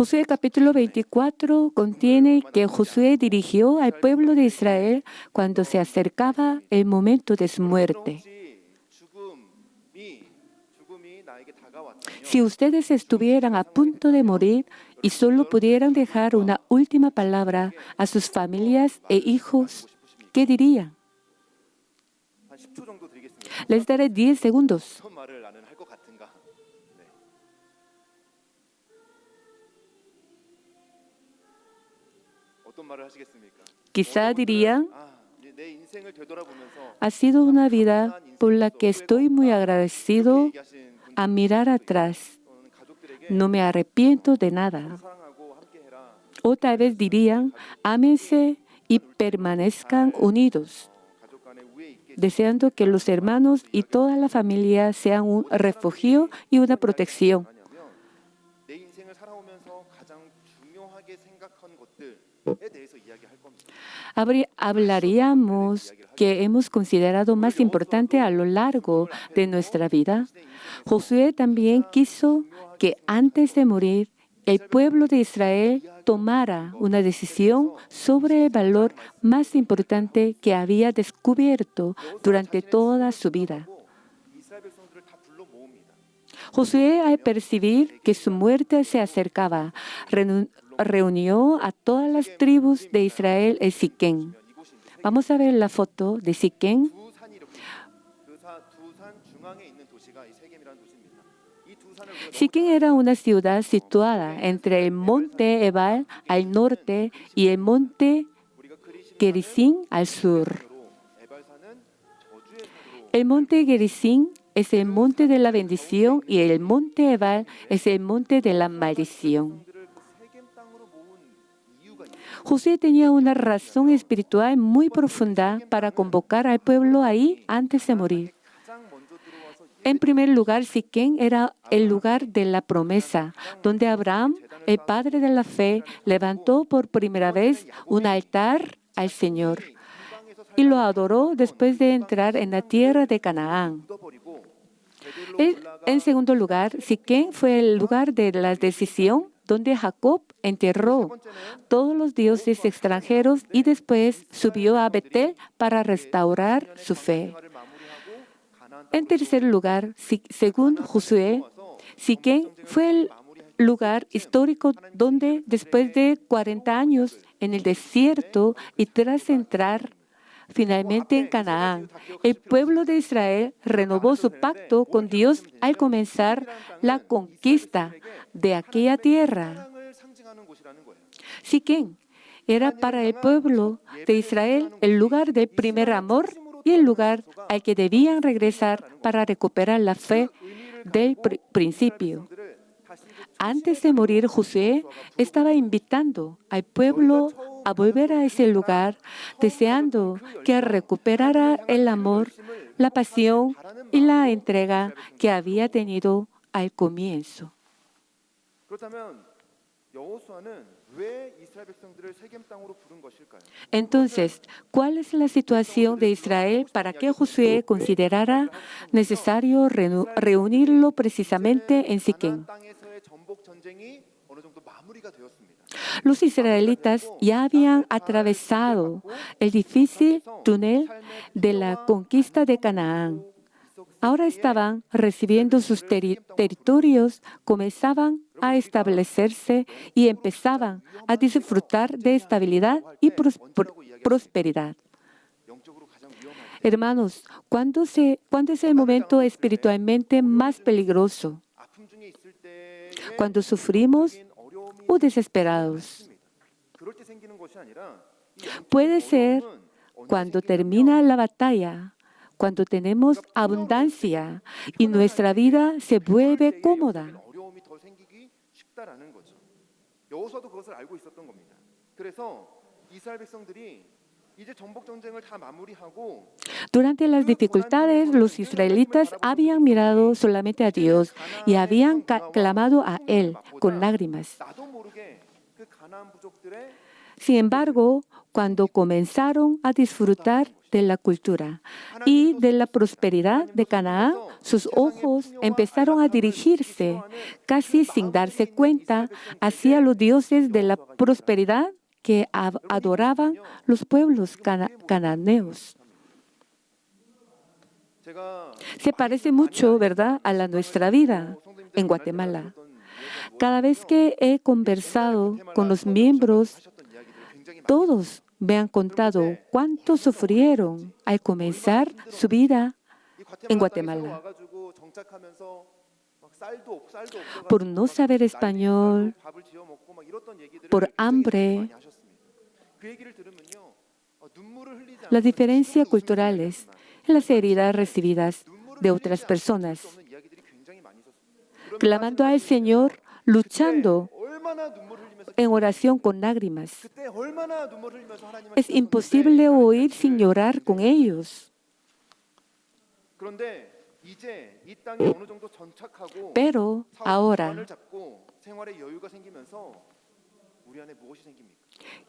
Josué capítulo 24 contiene que Josué dirigió al pueblo de Israel cuando se acercaba el momento de su muerte. Si ustedes estuvieran a punto de morir y solo pudieran dejar una última palabra a sus familias e hijos, ¿qué dirían? Les daré 10 segundos. Quizá dirían, ha sido una vida por la que estoy muy agradecido a mirar atrás. No me arrepiento de nada. O tal vez dirían, ámense y permanezcan unidos, deseando que los hermanos y toda la familia sean un refugio y una protección. Hablaríamos que hemos considerado más importante a lo largo de nuestra vida. Josué también quiso que antes de morir, el pueblo de Israel tomara una decisión sobre el valor más importante que había descubierto durante toda su vida. Josué, al percibir que su muerte se acercaba, reunió a todas las tribus de Israel en Siquén. Vamos a ver la foto de Siquén. Siquén era una ciudad situada entre el monte Ebal al norte y el monte Gerizim al sur. El monte Gerizim es el monte de la bendición y el monte Ebal es el monte de la maldición. Josué tenía una razón espiritual muy profunda para convocar al pueblo ahí antes de morir. En primer lugar, Siquén era el lugar de la promesa, donde Abraham, el padre de la fe, levantó por primera vez un altar al Señor y lo adoró después de entrar en la tierra de Canaán. En segundo lugar, Siquén fue el lugar de la decisión donde Jacob enterró todos los dioses extranjeros y después subió a Betel para restaurar su fe. En tercer lugar, según Josué, Siquén fue el lugar histórico donde después de 40 años en el desierto y tras entrar finalmente en Canaán, el pueblo de Israel renovó su pacto con Dios al comenzar la conquista de aquella tierra. Siquén era para el pueblo de Israel el lugar del primer amor y el lugar al que debían regresar para recuperar la fe del principio. Antes de morir, Josué estaba invitando al pueblo a volver a ese lugar, deseando que recuperara el amor, la pasión y la entrega que había tenido al comienzo. Entonces, ¿cuál es la situación de Israel para que Josué considerara necesario reunirlo precisamente en Siquén? Los israelitas ya habían atravesado el difícil túnel de la conquista de Canaán. Ahora estaban recibiendo sus territorios, comenzaban a establecerse y empezaban a disfrutar de estabilidad y prosperidad. Hermanos, ¿cuándo es el momento espiritualmente más peligroso? ¿Cuando sufrimos o desesperados? Puede ser cuando termina la batalla, cuando tenemos abundancia y nuestra vida se vuelve cómoda. Durante las dificultades, los israelitas habían mirado solamente a Dios y habían clamado a Él con lágrimas. Sin embargo, cuando comenzaron a disfrutar de la cultura y de la prosperidad de Canaán, sus ojos empezaron a dirigirse, casi sin darse cuenta, hacia los dioses de la prosperidad que adoraban los pueblos cananeos. Se parece mucho, ¿verdad?, a nuestra vida en Guatemala. Cada vez que he conversado con los miembros, todos me han contado cuánto sufrieron al comenzar su vida en Guatemala. Por no saber español, por hambre. Las diferencias culturales, las heridas recibidas de otras personas, clamando al Señor, luchando en oración con lágrimas. Es imposible oír sin llorar con ellos. Pero ahora,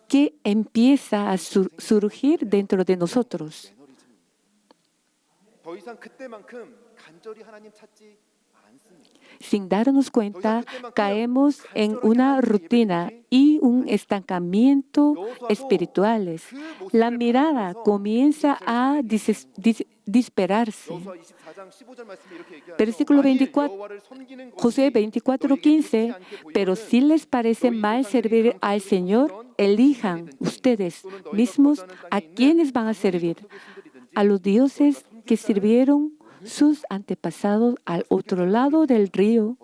¿qué empieza a surgir dentro de nosotros? Sin darnos cuenta, caemos en una rutina y un estancamiento espirituales. La mirada comienza a disperarse. Versículo 24, Josué 24:15, pero si les parece mal servir al Señor, elijan ustedes mismos a quienes van a servir, a los dioses que sirvieron sus antepasados al otro lado del río,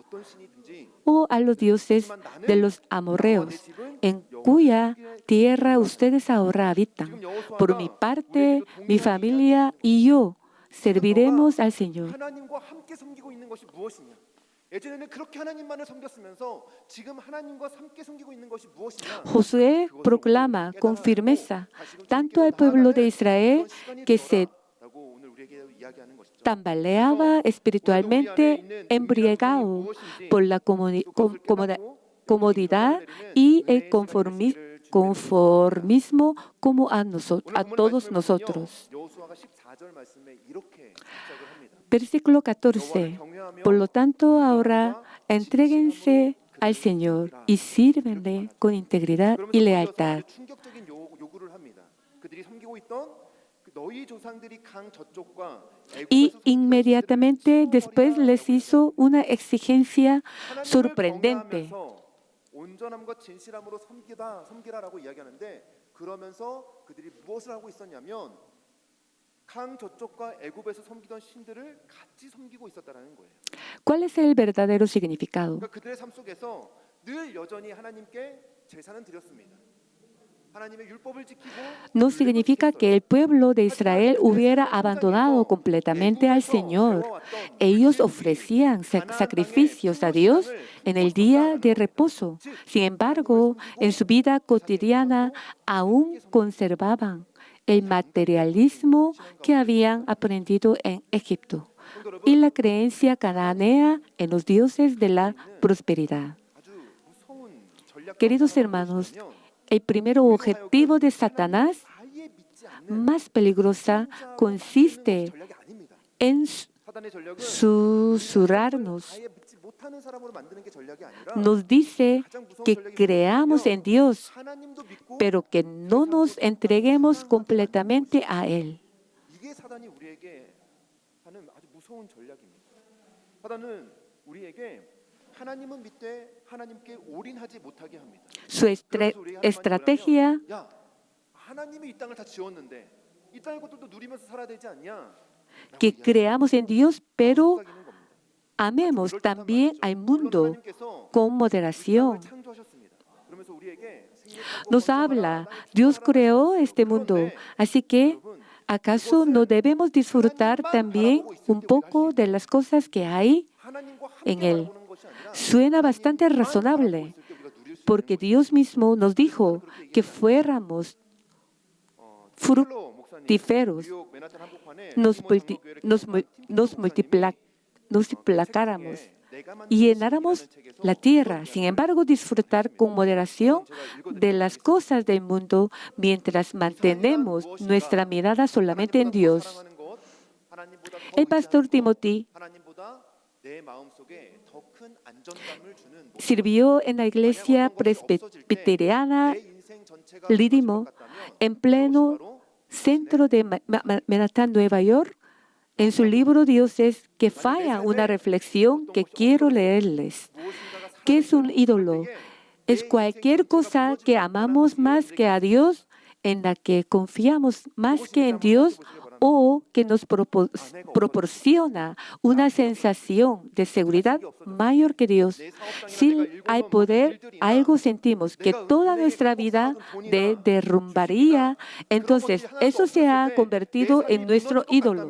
o a los dioses de los amorreos, en cuya tierra ustedes ahora habitan. Por mi parte, mi familia y yo serviremos al Señor. Josué proclama con firmeza tanto al pueblo de Israel que se tambaleaba espiritualmente, embriagado por la comodidad y el conformismo como a todos nosotros. Versículo 14. Por lo tanto, ahora entréguense al Señor y sírvenle con integridad y lealtad. Y inmediatamente después les hizo una exigencia sorprendente. ¿Cuál es el verdadero significado? No significa que el pueblo de Israel hubiera abandonado completamente al Señor. Ellos ofrecían sacrificios a Dios en el día de reposo. Sin embargo, en su vida cotidiana aún conservaban el materialismo que habían aprendido en Egipto y la creencia cananea en los dioses de la prosperidad. Queridos hermanos, el primer objetivo de Satanás, más peligrosa, consiste en susurrarnos. Nos dice que creamos en Dios, pero que no nos entreguemos completamente a Él. Su estrategia que creamos en Dios, pero amemos también al mundo con moderación. Nos habla, Dios creó este mundo, así que ¿acaso no debemos disfrutar también un poco de las cosas que hay en Él? Suena bastante razonable, porque Dios mismo nos dijo que fuéramos fructíferos, nos multiplicáramos. y llenáramos la tierra. Sin embargo, disfrutar con moderación de las cosas del mundo mientras mantenemos nuestra mirada solamente en Dios. El pastor Timothy sirvió en la iglesia presbiteriana Lidimo, en pleno centro de Manhattan, Nueva York. En su libro Dioses que falla, una reflexión que quiero leerles. ¿Qué es un ídolo? Es cualquier cosa que amamos más que a Dios, en la que confiamos más que en Dios o que nos proporciona una sensación de seguridad mayor que Dios. Si hay poder, algo sentimos que toda nuestra vida derrumbaría, entonces eso se ha convertido en nuestro ídolo.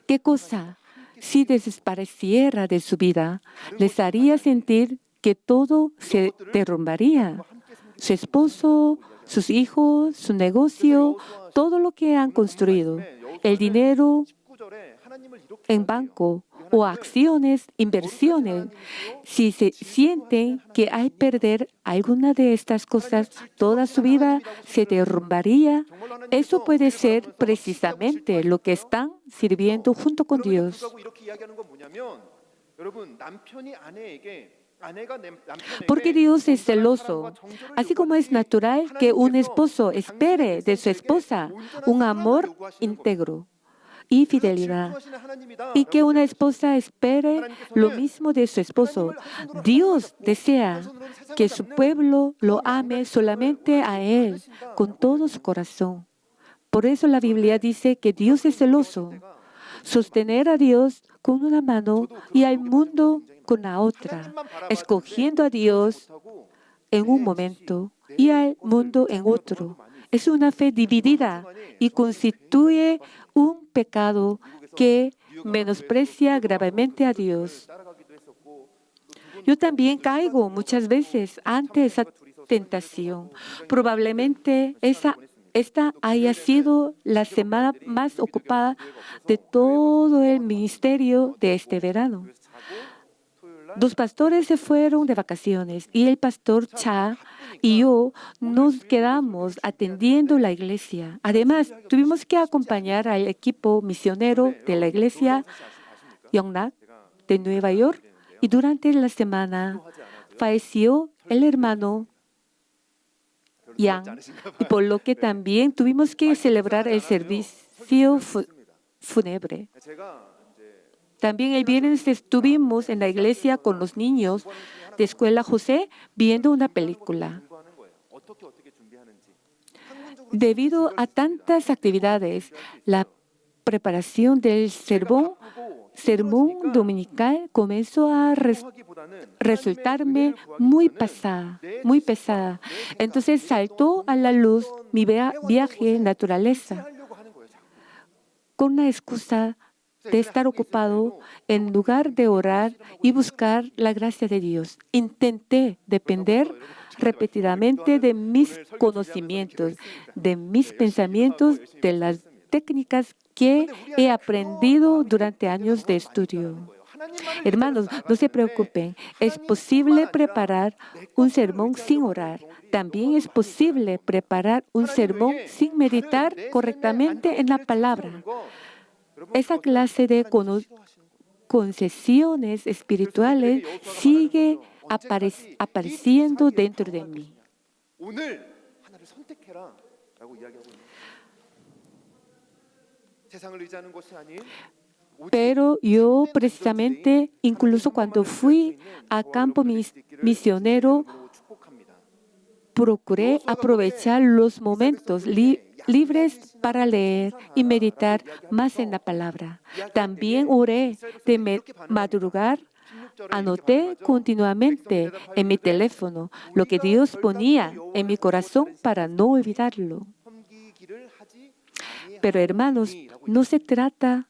¿Qué cosa, si desapareciera de su vida, les haría sentir que todo se derrumbaría? Su esposo, sus hijos, su negocio, todo lo que han construido, el dinero en banco o acciones, inversiones. Si se sienten que al perder alguna de estas cosas, toda su vida se derrumbaría, eso puede ser precisamente lo que están sirviendo junto con Dios. Porque Dios es celoso, así como es natural que un esposo espere de su esposa un amor íntegro y fidelidad, y que una esposa espere lo mismo de su esposo. Dios desea que su pueblo lo ame solamente a Él con todo su corazón. Por eso la Biblia dice que Dios es celoso. Sostener a Dios con una mano y al mundo con la otra, escogiendo a Dios en un momento y al mundo en otro. Es una fe dividida y constituye un pecado que menosprecia gravemente a Dios. Yo también caigo muchas veces ante esa tentación. Probablemente esta haya sido la semana más ocupada de todo el ministerio de este verano. 2 pastores se fueron de vacaciones y el pastor Cha y yo nos quedamos atendiendo la iglesia. Además, tuvimos que acompañar al equipo misionero de la iglesia Yongnak de Nueva York, y durante la semana falleció el hermano Yang, y por lo que también tuvimos que celebrar el servicio fúnebre. También el viernes estuvimos en la iglesia con los niños de Escuela José viendo una película. Debido a tantas actividades, la preparación del sermón dominical comenzó a resultarme muy pesada. Entonces saltó a la luz mi viaje naturaleza con la excusa de estar ocupado en lugar de orar y buscar la gracia de Dios. Intenté depender repetidamente de mis conocimientos, de mis pensamientos, de las técnicas que he aprendido durante años de estudio. Hermanos, no se preocupen. Es posible preparar un sermón sin orar. También es posible preparar un sermón sin meditar correctamente en la palabra. Esa clase de concesiones espirituales sigue apareciendo dentro de mí. Pero yo precisamente, incluso cuando fui a campo misionero, procuré aprovechar los momentos libres para leer y meditar más en la palabra. También oré de madrugar. Anoté continuamente en mi teléfono lo que Dios ponía en mi corazón para no olvidarlo. Pero hermanos, no se trata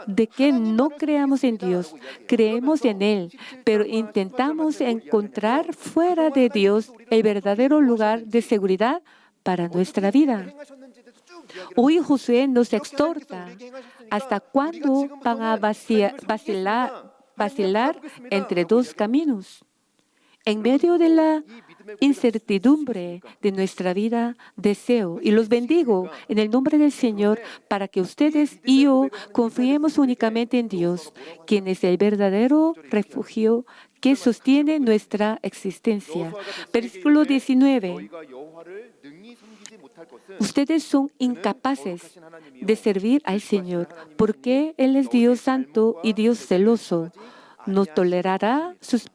de que no creamos en Dios, creemos en Él, pero intentamos encontrar fuera de Dios el verdadero lugar de seguridad para nuestra vida. Hoy Josué nos exhorta, ¿hasta cuándo van a vacilar entre dos caminos? En medio de la incertidumbre de nuestra vida, deseo y los bendigo en el nombre del Señor para que ustedes y yo confiemos únicamente en Dios, quien es el verdadero refugio que sostiene nuestra existencia. Versículo 19. Ustedes son incapaces de servir al Señor porque Él es Dios santo y Dios celoso. No tolerará sus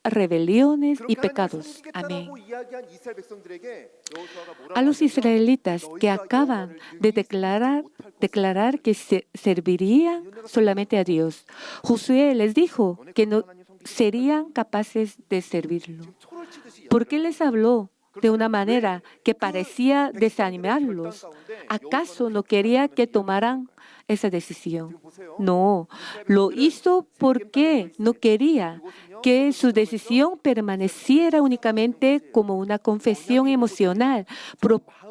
rebeliones y pecados. Amén. A los israelitas que acaban de declarar que servirían solamente a Dios, Josué les dijo que no serían capaces de servirlo. ¿Por qué les habló de una manera que parecía desanimarlos? ¿Acaso no quería que tomaran esa decisión? No, lo hizo porque no quería que su decisión permaneciera únicamente como una confesión emocional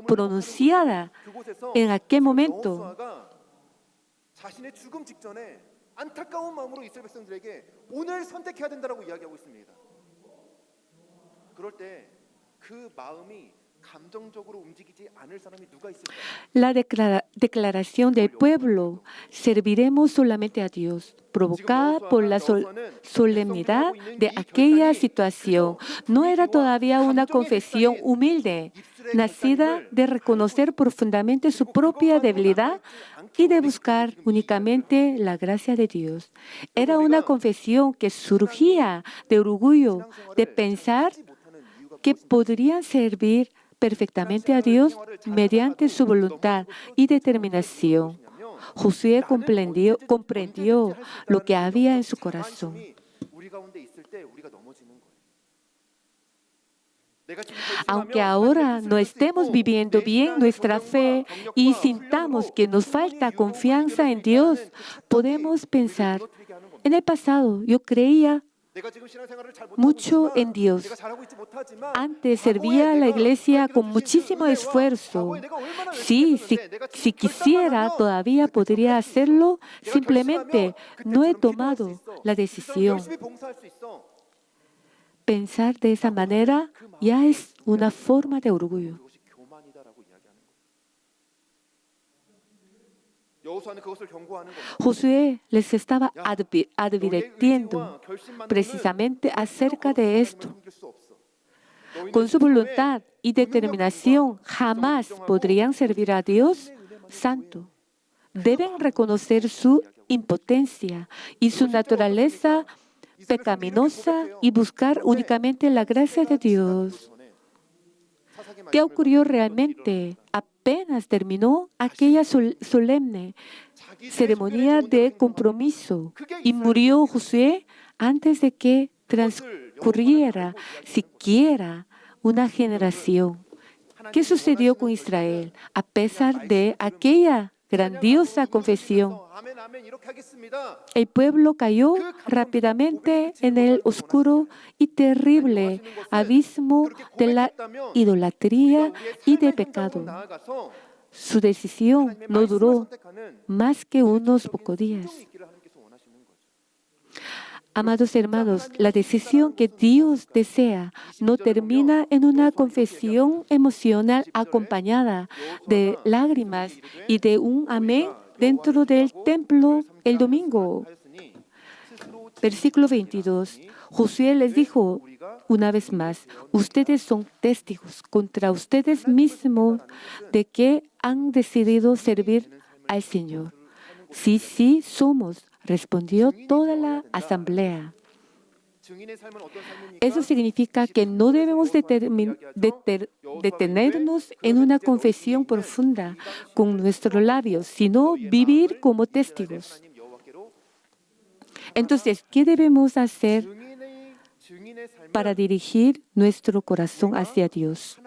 pronunciada en aquel momento. 자신의 죽음 직전에 안타까운 마음으로 이스라엘 백성들에게 오늘 선택해야 된다라고 이야기하고 있습니다. 그럴 때 그 마음이 감정적으로 움직이지 않을 사람이 누가 있을까요? La declaración del pueblo, serviremos solamente a Dios, provocada por la solemnidad de aquella situación. No era todavía una confesión humilde, nacida de reconocer profundamente su propia debilidad y de buscar únicamente la gracia de Dios. Era una confesión que surgía de orgullo, de pensar que podrían servir perfectamente a Dios mediante su voluntad y determinación. Josué comprendió lo que había en su corazón. Aunque ahora no estemos viviendo bien nuestra fe y sintamos que nos falta confianza en Dios, podemos pensar, en el pasado yo creía mucho en Dios. Antes servía a la iglesia con muchísimo esfuerzo. Si quisiera, todavía podría hacerlo. Simplemente no he tomado la decisión. Pensar de esa manera ya es una forma de orgullo. Josué les estaba advirtiendo precisamente acerca de esto. Con su voluntad y determinación jamás podrían servir a Dios santo. Deben reconocer su impotencia y su naturaleza pecaminosa y buscar únicamente la gracia de Dios. ¿Qué ocurrió realmente? Apenas terminó aquella solemne ceremonia de compromiso y murió Josué antes de que transcurriera siquiera una generación. ¿Qué sucedió con Israel? A pesar de aquella grandiosa confesión, el pueblo cayó rápidamente en el oscuro y terrible abismo de la idolatría y de pecado. Su decisión no duró más que unos pocos días. Amados hermanos, la decisión que Dios desea no termina en una confesión emocional acompañada de lágrimas y de un amén dentro del templo el domingo. Versículo 22. Josué les dijo una vez más, ustedes son testigos contra ustedes mismos de que han decidido servir al Señor. Sí, somos, respondió toda la asamblea. Eso significa que no debemos detenernos en una confesión profunda con nuestros labios, sino vivir como testigos. Entonces, ¿qué debemos hacer para dirigir nuestro corazón hacia Dios?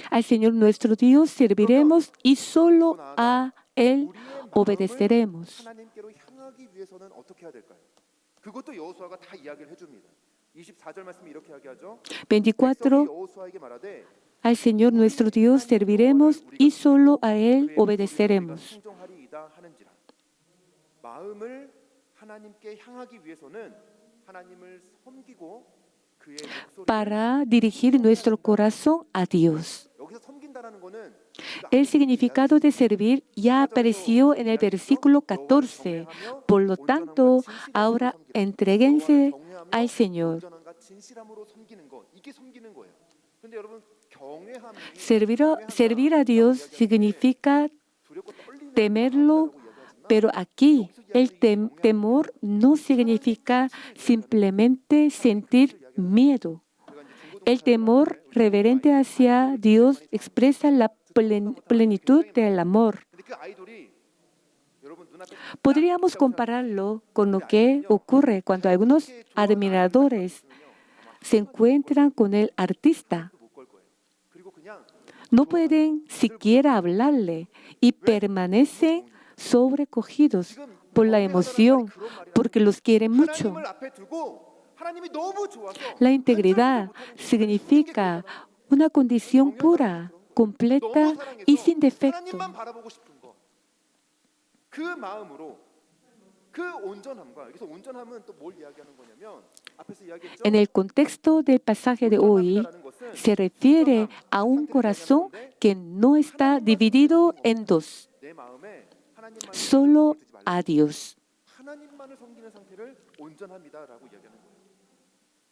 Al Señor nuestro Dios serviremos y solo a Él obedeceremos. 향하기 위해서는 어떻게 해야 될까요? 그것도 여호수아가 다 이야기를 해줍니다. 24절 말씀이 이렇게 이야기하죠. 백성이 24. 여호수아에게 말하되 Al Señor nuestro Dios serviremos y solo a Él 그의 목소리를 우리가 obedeceremos. 순종하리이다 하는지라. 마음을 하나님께 향하기 위해서는 하나님을 섬기고 그의 목소리를 Para dirigir nuestro corazón a Dios. 여기서 섬긴다라는 거는 El significado de servir ya apareció en el versículo 14. Por lo tanto, ahora entréguense al Señor. 온전함과 진실함으로 섬기는 것, 이게 섬기는 거예요. 근데 여러분 경외함이 Servir a Dios significa 두렵고 떨리는 temerlo, pero aquí el temor no significa simplemente sentir miedo. El temor reverente hacia Dios expresa la plenitud del amor. 근데 그 아이돌이 여러분 눈앞에 Podríamos compararlo con lo que ocurre cuando algunos admiradores se encuentran con el artista. 못걸 거예요. 그리고 그냥 No pueden siquiera hablarle y permanecen sobrecogidos por la emoción porque los quieren mucho. 하나님을 앞에 두고 하나님이 너무 좋아서 La integridad significa una condición pura, completa y sin defecto. 하나님만 바라보고 싶은 거. 그 마음으로 그 온전함과 여기서 온전함은 또 뭘 이야기하는 거냐면 앞에서 이야기했죠. En el contexto del pasaje de hoy, se refiere a un corazón que no está dividido en dos, 내 마음에 하나님만 solo a Dios. 하나님만을 섬기는 상태를 온전함이다라고 이야기하는 거예요.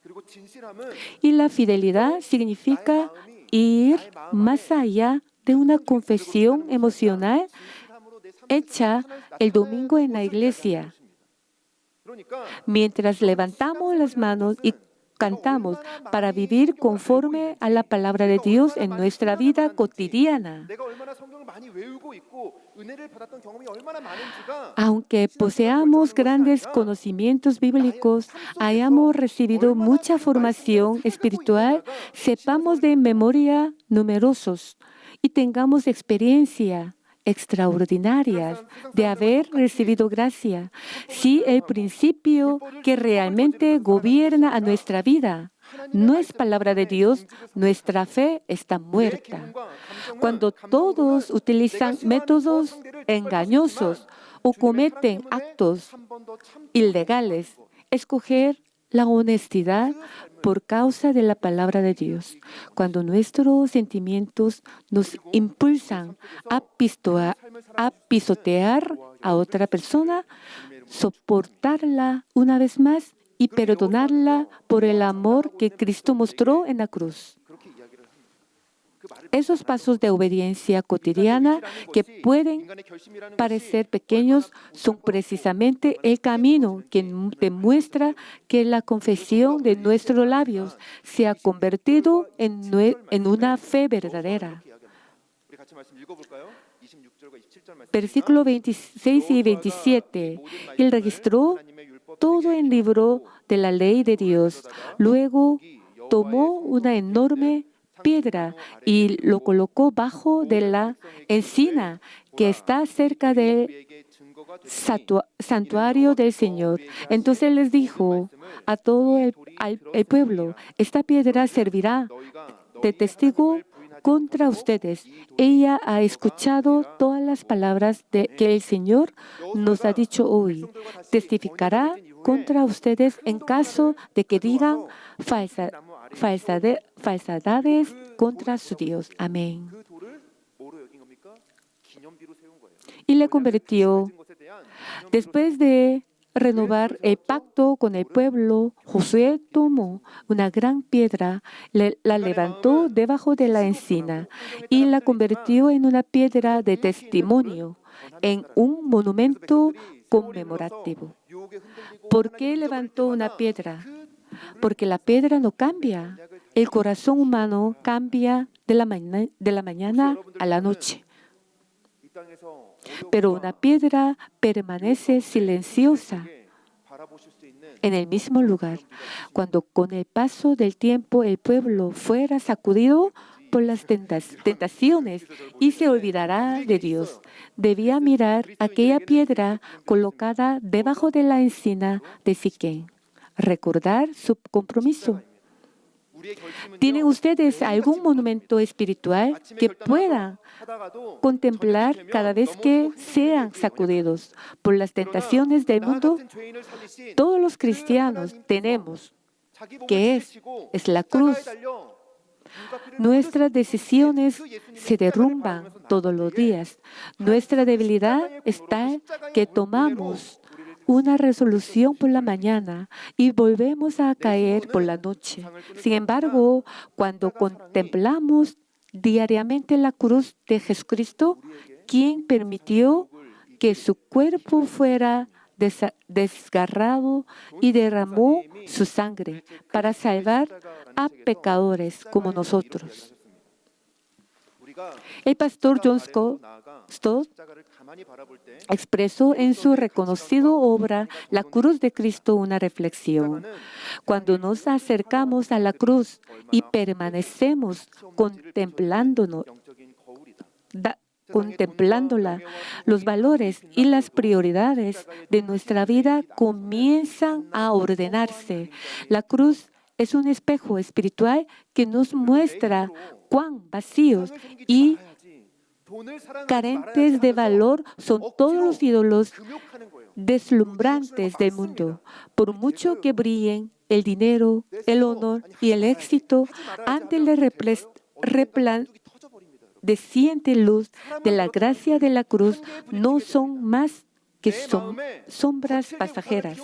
그리고 진실함은 Y la fidelidad significa ir más allá de una confesión emocional 진실함으로 내 삶을 hecha el domingo en la iglesia. 그러니까 Mientras levantamos las manos y cantamos para vivir conforme a la palabra de Dios en nuestra vida cotidiana. 내가 얼마나 성경을 많이 외우고 있고 은혜를 받았던 경험이 얼마나 많은지가 Aunque poseamos grandes conocimientos bíblicos, hayamos recibido mucha formación espiritual, sepamos de memoria numerosos y tengamos experiencia extraordinarias de haber recibido gracia. Si el principio que realmente gobierna a nuestra vida no es palabra de Dios, nuestra fe está muerta. Cuando todos utilizan métodos engañosos o cometen actos ilegales, escoger la honestidad por causa de la palabra de Dios. Cuando nuestros sentimientos nos impulsan a pisotear a otra persona, soportarla una vez más y perdonarla por el amor que Cristo mostró en la cruz. 그렇게 이야기를 합니다. 그 말을 Esos pasos de obediencia cotidiana que pueden 인간의 결심이라는 parecer pequeños son precisamente el camino que demuestra que la confesión de nuestros labios se ha convertido en una fe verdadera. 것이 이야기합니다. 우리 같이 말씀 읽어볼까요? 26절과 27절 말씀. Versículos 26 y 27. Él registró todo el libro de la ley de Dios. Luego tomó una enorme piedra y lo colocó bajo de la encina que está cerca del santuario del Señor. Entonces les dijo a todo el pueblo, esta piedra servirá de testigo contra ustedes. Ella ha escuchado todas las palabras que el Señor nos ha dicho hoy. Testificará contra ustedes en caso de que digan falsedades contra su Dios. Amén. 그 돌을 뭐로 여긴 겁니까? 기념비로 세운 거예요. Y le convirtió, 것에 대한 después de renovar el pacto con el pueblo, Josué tomó una gran piedra, la levantó debajo de la encina y la convirtió en una piedra de testimonio, en un monumento conmemorativo. 유혹에 흔들리고 ¿Por qué levantó una piedra? Porque la piedra no cambia. El corazón humano cambia de la mañana a la noche. 이 땅에서 Pero una piedra permanece silenciosa 바라보실 수 있는 en el mismo lugar. Cuando con el paso del tiempo el pueblo fuera sacudido por las tentaciones y se olvidará de Dios. Debía mirar aquella piedra colocada debajo de la encina de Siquén, recordar su compromiso. ¿Tienen ustedes algún monumento espiritual que puedan contemplar cada vez que sean sacudidos por las tentaciones del mundo? Todos los cristianos tenemos, que es la cruz. Nuestras decisiones se derrumban todos los días. Nuestra debilidad está que tomamos una resolución por la mañana y volvemos a caer por la noche. Sin embargo, cuando contemplamos diariamente la cruz de Jesucristo, quien permitió que su cuerpo fuera desgarrado y derramó su sangre para salvar a pecadores como nosotros. El pastor John Stott expresó en su reconocida obra La cruz de Cristo una reflexión. Cuando nos acercamos a la cruz y permanecemos contemplándola, los valores y las prioridades de nuestra vida comienzan a ordenarse. La cruz es un espejo espiritual que nos muestra cuán vacíos y carentes de valor son todos los ídolos deslumbrantes del mundo. Por mucho que brillen el dinero, el honor y el éxito, ante la resplandeciente luz de la gracia de la cruz, no son más que sombras pasajeras.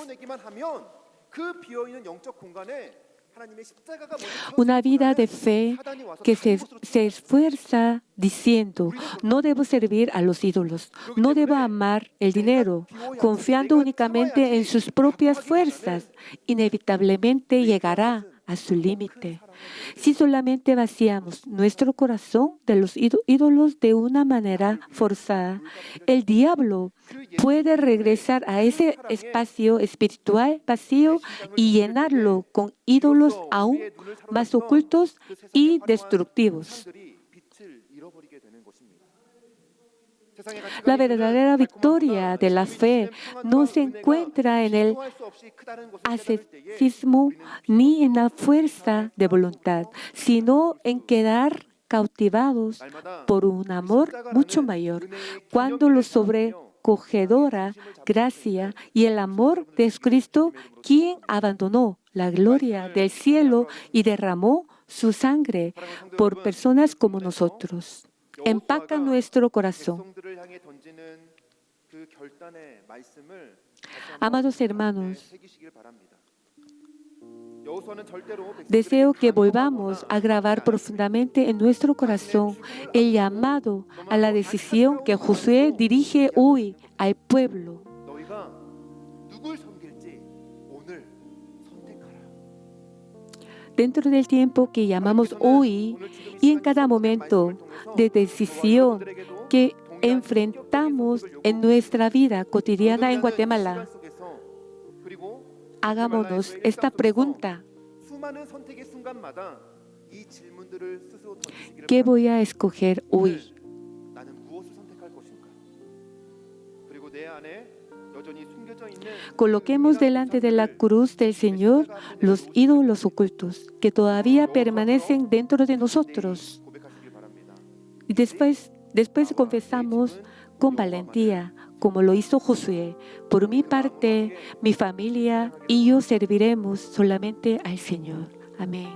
Una vida de fe que se esfuerza diciendo, no debo servir a los ídolos, no debo amar el dinero, confiando únicamente en sus propias fuerzas, inevitablemente llegará a su límite. Si solamente vaciamos nuestro corazón de los ídolos de una manera forzada, el diablo puede regresar a ese espacio espiritual vacío y llenarlo con ídolos aún más ocultos y destructivos. La verdadera victoria de la fe no se encuentra en el ascetismo ni en la fuerza de voluntad, sino en quedar cautivados por un amor mucho mayor. Cuando lo sobrecogedora gracia y el amor de Cristo, quien abandonó la gloria del cielo y derramó su sangre por personas como nosotros, empaca nuestro corazón. Amados hermanos, deseo que volvamos a grabar profundamente en nuestro corazón el llamado a la decisión que Josué dirige hoy al pueblo. Dentro del tiempo que llamamos hoy y en cada momento de decisión que enfrentamos en nuestra vida cotidiana en Guatemala, hagámonos esta pregunta: ¿qué voy a escoger hoy? Coloquemos delante de la cruz del Señor los ídolos ocultos que todavía permanecen dentro de nosotros. Y después confesamos con valentía, como lo hizo Josué: por mi parte, mi familia y yo serviremos solamente al Señor. Amén.